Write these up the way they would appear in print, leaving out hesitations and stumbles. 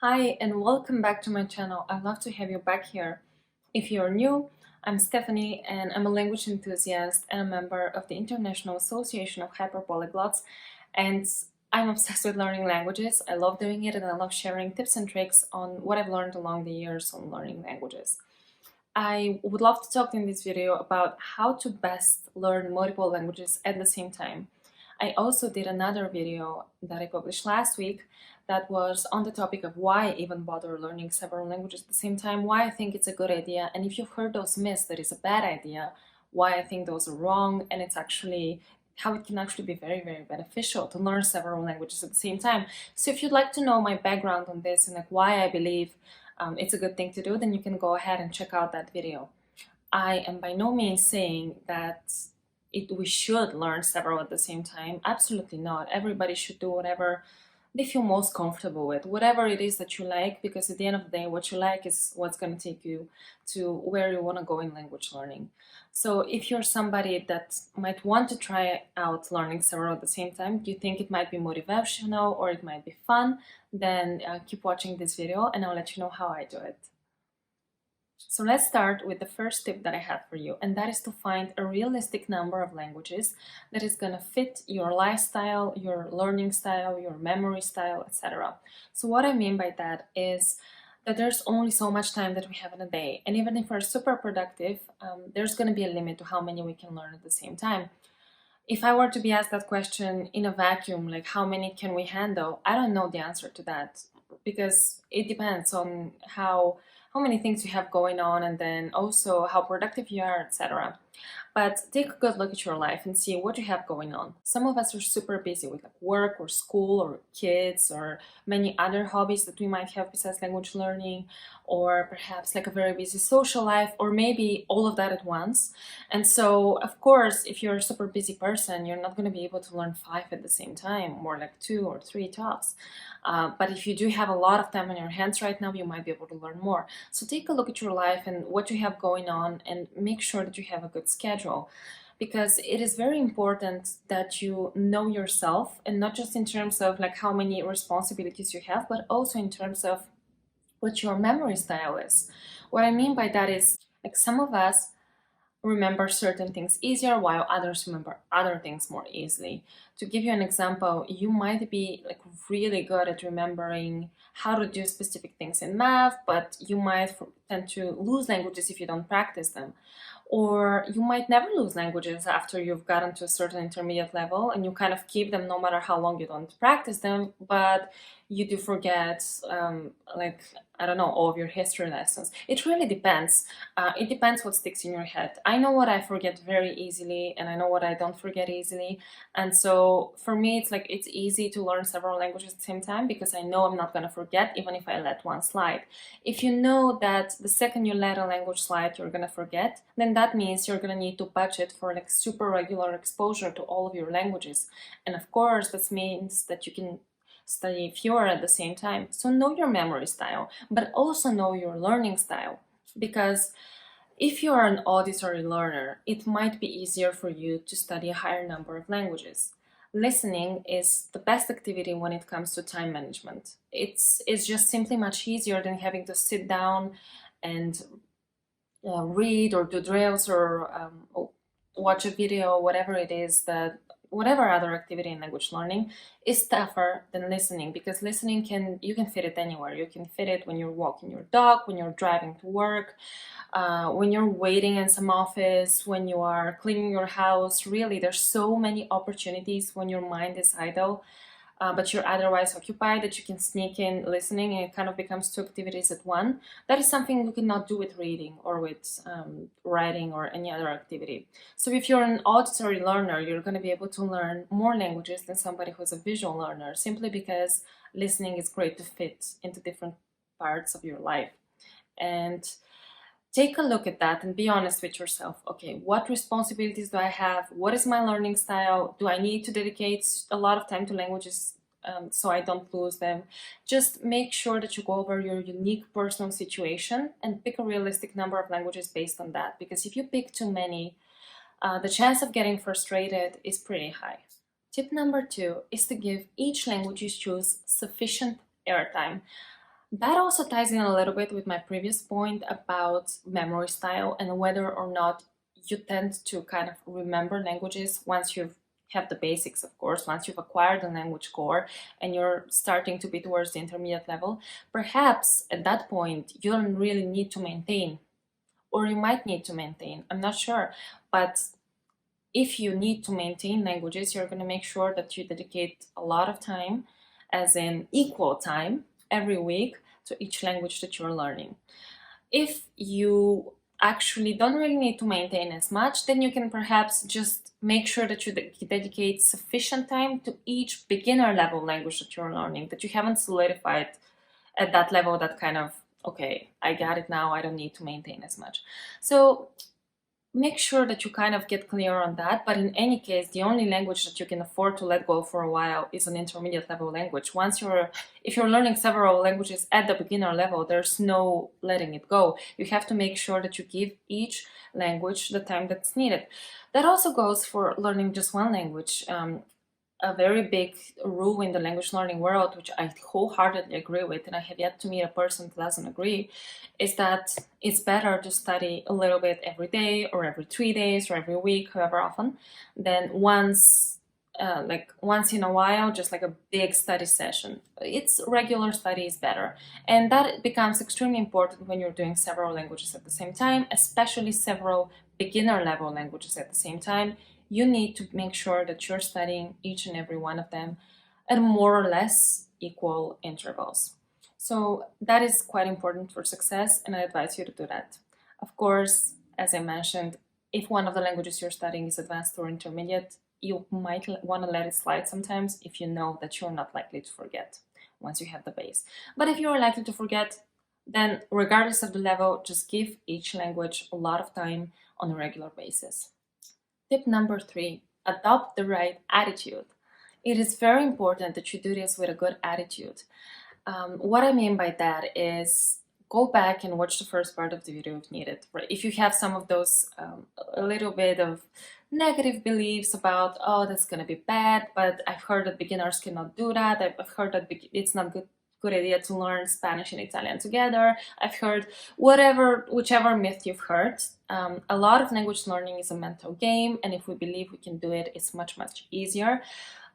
Hi and welcome back to my channel. I'd love to have you back here. If you're new, I'm Stephanie and I'm a language enthusiast and a member of the International Association of Hyperpolyglots, and I'm obsessed with learning languages. I love doing it and I love sharing tips and tricks on what I've learned along the years on learning languages. I would love to talk in this video about how to best learn multiple languages at the same time. I also did another video that I published last week that was on the topic of why even bother learning several languages at the same time, why I think it's a good idea, and if you've heard those myths that it's a bad idea, why I think those are wrong, and it's actually how it can actually be very, very beneficial to learn several languages at the same time. So if you'd like to know my background on this and like why I believe it's a good thing to do, then you can go ahead and check out that video. I am by no means saying that we should learn several at the same time. Absolutely not. Everybody should do whatever they feel most comfortable with, whatever it is that you like, because at the end of the day, what you like is what's going to take you to where you want to go in language learning. So if you're somebody that might want to try out learning several at the same time, you think it might be motivational or it might be fun, then keep watching this video and I'll let you know how I do it. So let's start with the first tip that I have for you, and that is to find a realistic number of languages that is going to fit your lifestyle, your learning style, your memory style, etc. So what I mean by that is that there's only so much time that we have in a day, and even if we're super productive, there's going to be a limit to how many we can learn at the same time. If I were to be asked that question in a vacuum, like how many can we handle, I don't know the answer to that, because it depends on how many things you have going on and then also how productive you are, etc. But take a good look at your life and see what you have going on. Some of us are super busy with like work or school or kids or many other hobbies that we might have besides language learning, or perhaps like a very busy social life, or maybe all of that at once. And so, of course, if you're a super busy person, you're not going to be able to learn 5 at the same time, more like 2 or 3 tops. But if you do have a lot of time on your hands right now, you might be able to learn more. So take a look at your life and what you have going on and make sure that you have a good schedule, because it is very important that you know yourself, and not just in terms of like how many responsibilities you have, but also in terms of what your memory style is. What I mean by that is like some of us remember certain things easier while others remember other things more easily. To give you an example, you might be like really good at remembering how to do specific things in math, but you might tend to lose languages if you don't practice them. Or you might never lose languages after you've gotten to a certain intermediate level and you kind of keep them no matter how long you don't practice them, but you do forget, like, I don't know, all of your history lessons. It really depends. It depends what sticks in your head. I know what I forget very easily and I know what I don't forget easily. And so for me, it's like it's easy to learn several languages at the same time because I know I'm not going to forget even if I let one slide. If you know that the second you let a language slide, you're going to forget, then that means you're going to need to budget for like super regular exposure to all of your languages. And of course, this means that you can study fewer at the same time. So know your memory style, but also know your learning style. Because if you are an auditory learner, it might be easier for you to study a higher number of languages. Listening is the best activity when it comes to time management. It's just simply much easier than having to sit down and read or do drills or watch a video, whatever it is that whatever other activity in language learning is tougher than listening, because listening you can fit it anywhere. You can fit it when you're walking your dog, when you're driving to work, when you're waiting in some office, when you are cleaning your house. Really, there's so many opportunities when your mind is idle, but you're otherwise occupied, that you can sneak in listening and it kind of becomes 2 activities at one. That is something you cannot do with reading or with writing or any other activity. So if you're an auditory learner, you're going to be able to learn more languages than somebody who's a visual learner, simply because listening is great to fit into different parts of your life. And take a look at that and be honest with yourself. Okay, what responsibilities do I have? What is my learning style? Do I need to dedicate a lot of time to languages so I don't lose them? Just make sure that you go over your unique personal situation and pick a realistic number of languages based on that. Because if you pick too many, the chance of getting frustrated is pretty high. Tip number 2 is to give each language you choose sufficient airtime. That also ties in a little bit with my previous point about memory style and whether or not you tend to kind of remember languages once you have the basics, of course, once you've acquired the language core and you're starting to be towards the intermediate level. Perhaps at that point, you don't really need to maintain, or you might need to maintain, I'm not sure. But if you need to maintain languages, you're going to make sure that you dedicate a lot of time, as in equal time, every week to each language that you're learning. If you actually don't really need to maintain as much, then you can perhaps just make sure that you dedicate sufficient time to each beginner level language that you're learning, that you haven't solidified at that level, that kind of, okay, I got it now, I don't need to maintain as much. So make sure that you kind of get clear on that. But in any case, the only language that you can afford to let go for a while is an intermediate level language. If you're learning several languages at the beginner level, there's no letting it go. You have to make sure that you give each language the time that's needed. That also goes for learning just one language. A very big rule in the language learning world, which I wholeheartedly agree with, and I have yet to meet a person that doesn't agree, is that it's better to study a little bit every day or every 3 days or every week, however often, than once in a while, just like a big study session. It's regular study is better. And that becomes extremely important when you're doing several languages at the same time, especially several beginner level languages at the same time. You need to make sure that you're studying each and every one of them at more or less equal intervals. So that is quite important for success, and I advise you to do that. Of course, as I mentioned, if one of the languages you're studying is advanced or intermediate, you might want to let it slide sometimes if you know that you're not likely to forget once you have the base. But if you're likely to forget, then regardless of the level, just give each language a lot of time on a regular basis. Tip number 3, adopt the right attitude. It is very important that you do this with a good attitude. What I mean by that is go back and watch the first part of the video if needed. Right? If you have some of those, a little bit of negative beliefs about, oh, that's going to be bad, but I've heard that beginners cannot do that. I've heard that it's not good idea to learn Spanish and Italian together. I've heard whichever myth you've heard. A lot of language learning is a mental game, and if we believe we can do it, it's much, much easier.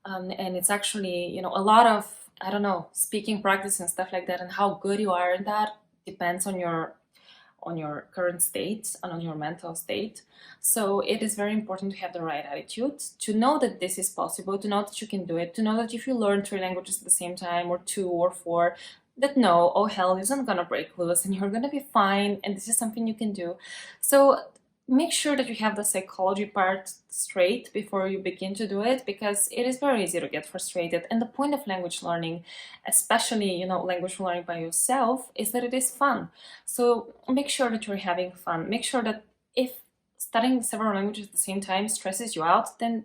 And it's actually, a lot of, I don't know, speaking practice and stuff like that, and how good you are in that depends on your current state and on your mental state. So it is very important to have the right attitude, to know that this is possible, to know that you can do it, to know that if you learn 3 languages at the same time, or 2 or 4, that no, all hell isn't gonna break loose and you're gonna be fine, and this is something you can do. So make sure that you have the psychology part straight before you begin to do it, because it is very easy to get frustrated. And the point of language learning, especially, language learning by yourself, is that it is fun. So make sure that you're having fun. Make sure that if studying several languages at the same time stresses you out, then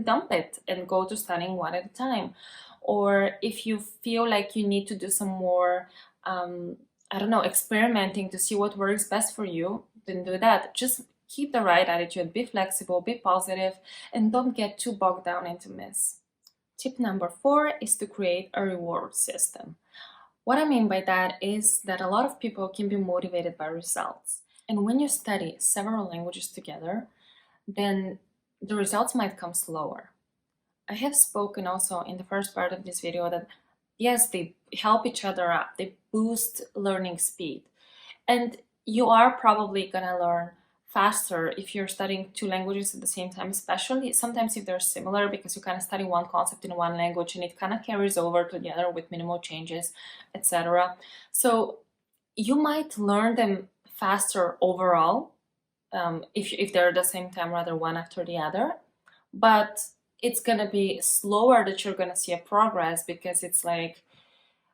dump it and go to studying one at a time. Or if you feel like you need to do some more, I don't know, experimenting to see what works best for you, then do that. Just keep the right attitude, be flexible, be positive, and don't get too bogged down into myths. Tip number 4 is to create a reward system. What I mean by that is that a lot of people can be motivated by results. And when you study several languages together, then the results might come slower. I have spoken also in the first part of this video that yes, they help each other up, they boost learning speed. And you are probably gonna learn faster if you're studying 2 languages at the same time, especially sometimes if they're similar, because you kind of study one concept in one language and it kind of carries over to the other with minimal changes, etc. So you might learn them faster overall, if they're at the same time, rather one after the other, but it's gonna be slower that you're gonna see a progress, because it's like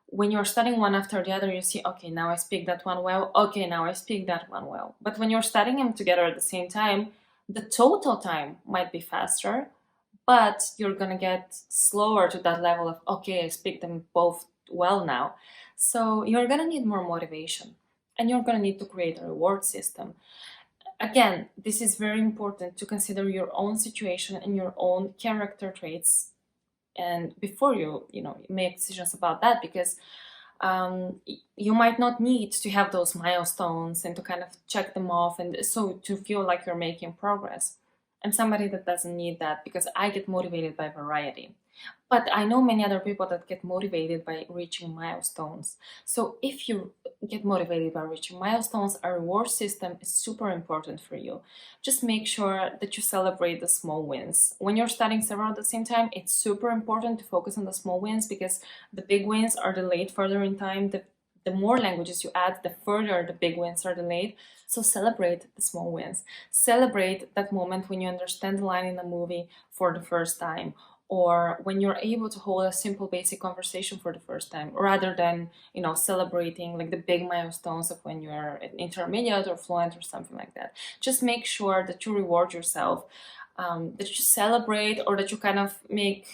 when you're studying one after the other, you see, okay, now I speak that one well, okay, now I speak that one well. But when you're studying them together at the same time, the total time might be faster, but you're gonna get slower to that level of, okay, I speak them both well now. So you're gonna need more motivation, and you're gonna need to create a reward system. Again, this is very important to consider your own situation and your own character traits, and before you make decisions about that, because You might not need to have those milestones and to kind of check them off and so to feel like you're making progress. I'm somebody that doesn't need that because I get motivated by variety. But I know many other people that get motivated by reaching milestones. So if you get motivated by reaching milestones, a reward system is super important for you. Just make sure that you celebrate the small wins. When you're studying several at the same time, it's super important to focus on the small wins because the big wins are delayed further in time. The more languages you add, the further the big wins are delayed. So celebrate the small wins. Celebrate that moment when you understand the line in a movie for the first time, or when you're able to hold a simple basic conversation for the first time, rather than celebrating like the big milestones of when you're intermediate or fluent or something like that. Just make sure that you reward yourself, that you celebrate, or that you kind of make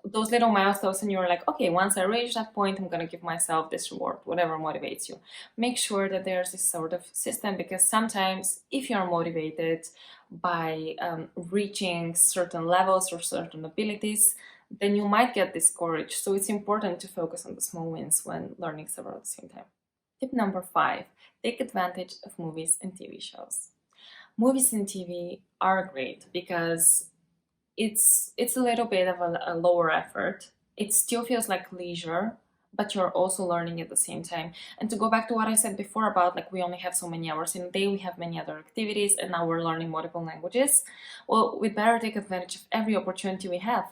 those little milestones and you're like, okay, once I reach that point, I'm gonna give myself this reward, whatever motivates you. Make sure that there's this sort of system, because sometimes if you're motivated by reaching certain levels or certain abilities, then you might get discouraged. So it's important to focus on the small wins when learning several at the same time. Tip number 5, take advantage of movies and TV shows. Movies and TV are great because it's a little bit of a lower effort. It still feels like leisure, but you're also learning at the same time. And to go back to what I said before about like we only have so many hours in a day, we have many other activities, and now we're learning multiple languages. Well, we better take advantage of every opportunity we have.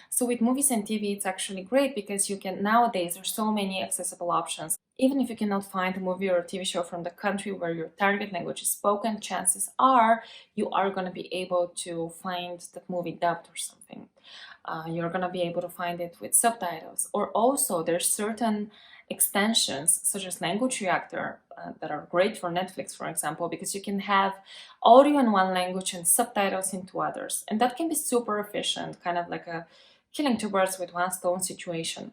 So with movies and TV, it's actually great because you can, nowadays, there's so many accessible options. Even if you cannot find a movie or a TV show from the country where your target language is spoken, chances are you are going to be able to find that movie dubbed or something. You're going to be able to find it with subtitles. Or also, there's certain extensions such as Language Reactor that are great for Netflix, for example, because you can have audio in one language and subtitles into others. And that can be super efficient, kind of like a killing two birds with one stone situation.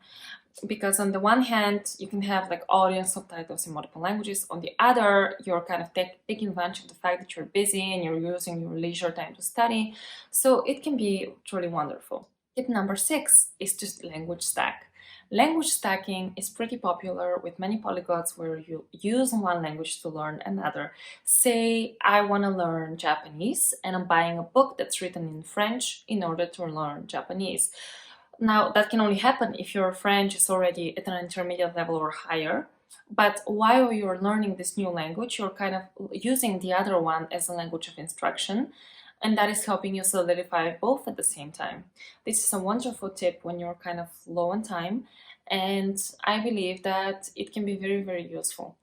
Because on the one hand, you can have like audio and subtitles in multiple languages. On the other, you're kind of taking advantage of the fact that you're busy and you're using your leisure time to study. So it can be truly wonderful. Tip number 6 is just language stack. Language stacking is pretty popular with many polyglots where you use one language to learn another. Say I want to learn Japanese and I'm buying a book that's written in French in order to learn Japanese. Now, that can only happen if your French is already at an intermediate level or higher. But while you're learning this new language, you're kind of using the other one as a language of instruction, and that is helping you solidify both at the same time. This is a wonderful tip when you're kind of low on time, and I believe that it can be very, very useful.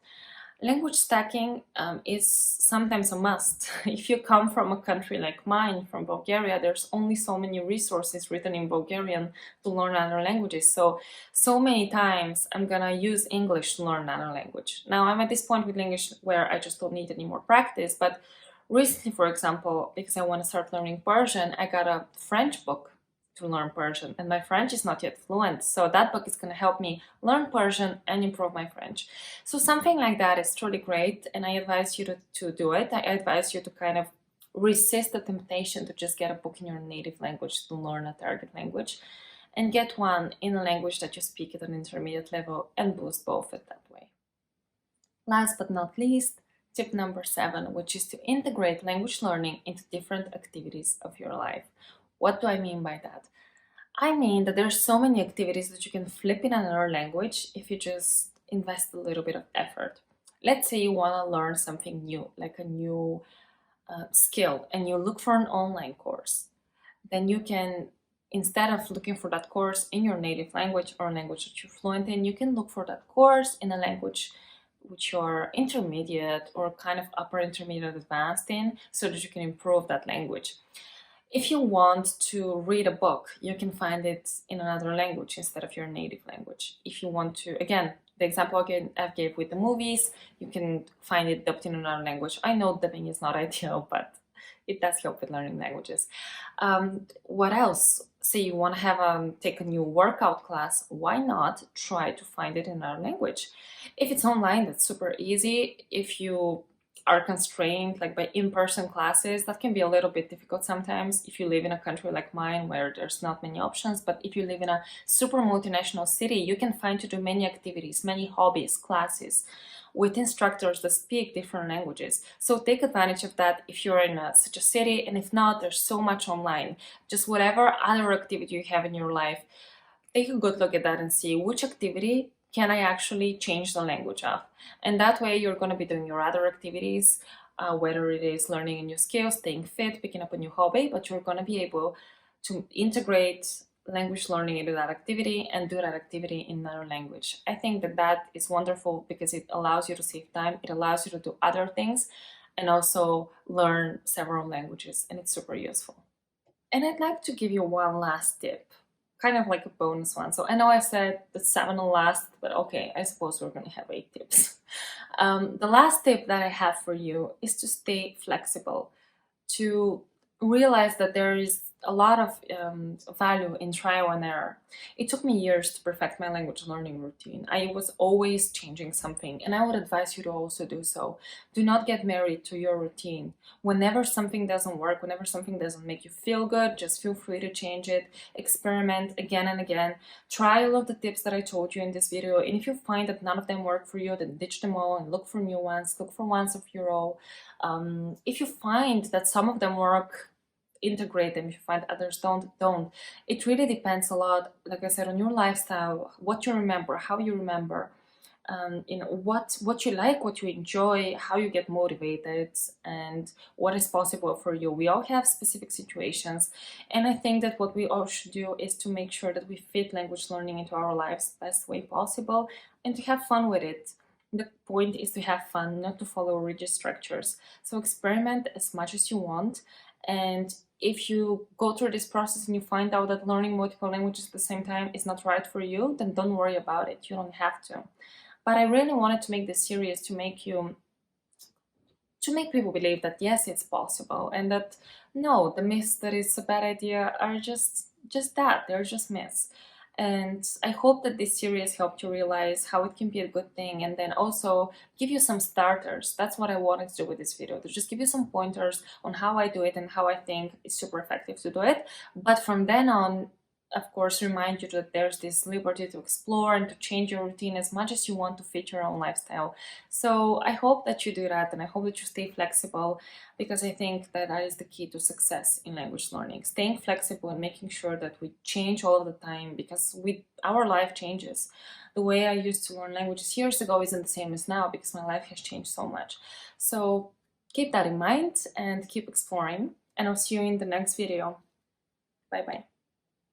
Language stacking is sometimes a must. If you come from a country like mine, from Bulgaria, there's only so many resources written in Bulgarian to learn other languages. So many times I'm gonna use English to learn another language. Now I'm at this point with English where I just don't need any more practice, but recently, for example, because I want to start learning Persian, I got a French book to learn Persian, and my French is not yet fluent. So that book is going to help me learn Persian and improve my French. So something like that is truly great, and I advise you to do it. I advise you to kind of resist the temptation to just get a book in your native language to learn a target language, and get one in a language that you speak at an intermediate level and boost both it that way. Last but not least, tip number 7, which is to integrate language learning into different activities of your life. What do I mean by that? I mean that there's so many activities that you can flip in another language if you just invest a little bit of effort. Let's say you want to learn something new, like a new skill, and you look for an online course. Then you can, instead of looking for that course in your native language or a language that you're fluent in, you can look for that course in a language which you're intermediate or kind of upper intermediate advanced in, so that you can improve that language. If you want to read a book, you can find it in another language instead of your native language. If you want to, again, the example I gave with the movies, you can find it dubbed in another language. I know dubbing is not ideal, but it does help with learning languages. What else? Say you want to have take a new workout class, why not try to find it in another language? If it's online, that's super easy. If you are constrained like by in-person classes, that can be a little bit difficult sometimes if you live in a country like mine where there's not many options. But if you live in a super multinational city, you can find to do many activities, many hobbies, classes with instructors that speak different languages. So take advantage of that if you're in such a city, and if not, there's so much online. Just whatever other activity you have in your life, take a good look at that and see which activity can I actually change the language of. And that way you're going to be doing your other activities, whether it is learning a new skill, staying fit, picking up a new hobby, but you're going to be able to integrate language learning into that activity and do that activity in another language. I think that that is wonderful because it allows you to save time, it allows you to do other things, and also learn several languages, and it's super useful. And I'd like to give you one last tip, kind of like a bonus one. So I know I said the 7 will last, but okay, I suppose we're gonna have 8 tips. The last tip that I have for you is to stay flexible, to realize that there is a lot of value in trial and error. It took me years to perfect my language learning routine. I was always changing something, and I would advise you to also do so. Do not get married to your routine. Whenever something doesn't work, whenever something doesn't make you feel good, just feel free to change it. Experiment again and again. Try all of the tips that I told you in this video, and if you find that none of them work for you, then ditch them all and look for new ones. Look for ones of your own. If you find that some of them work, integrate them. If you find others don't. It really depends a lot, like I said, on your lifestyle, what you remember, how you remember, what you like, what you enjoy, how you get motivated, and what is possible for you. We all have specific situations, and I think that what we all should do is to make sure that we fit language learning into our lives the best way possible and to have fun with it. The point is to have fun, not to follow rigid structures. So experiment as much as you want, and if you go through this process and you find out that learning multiple languages at the same time is not right for you, then don't worry about it. You don't have to. But I really wanted to make this series to make people believe that yes, it's possible, and that no, the myths that it's a bad idea are just that, they're just myths. And I hope that this series helped you realize how it can be a good thing, and then also give you some starters. That's what I wanted to do with this video, to just give you some pointers on how I do it and how I think it's super effective to do it. But from then on, of course, remind you that there's this liberty to explore and to change your routine as much as you want to fit your own lifestyle. So I hope that you do that, and I hope that you stay flexible, because I think that that is the key to success in language learning. Staying flexible and making sure that we change all the time, because our life changes. The way I used to learn languages years ago isn't the same as now, because my life has changed so much. So keep that in mind and keep exploring, and I'll see you in the next video. Bye bye.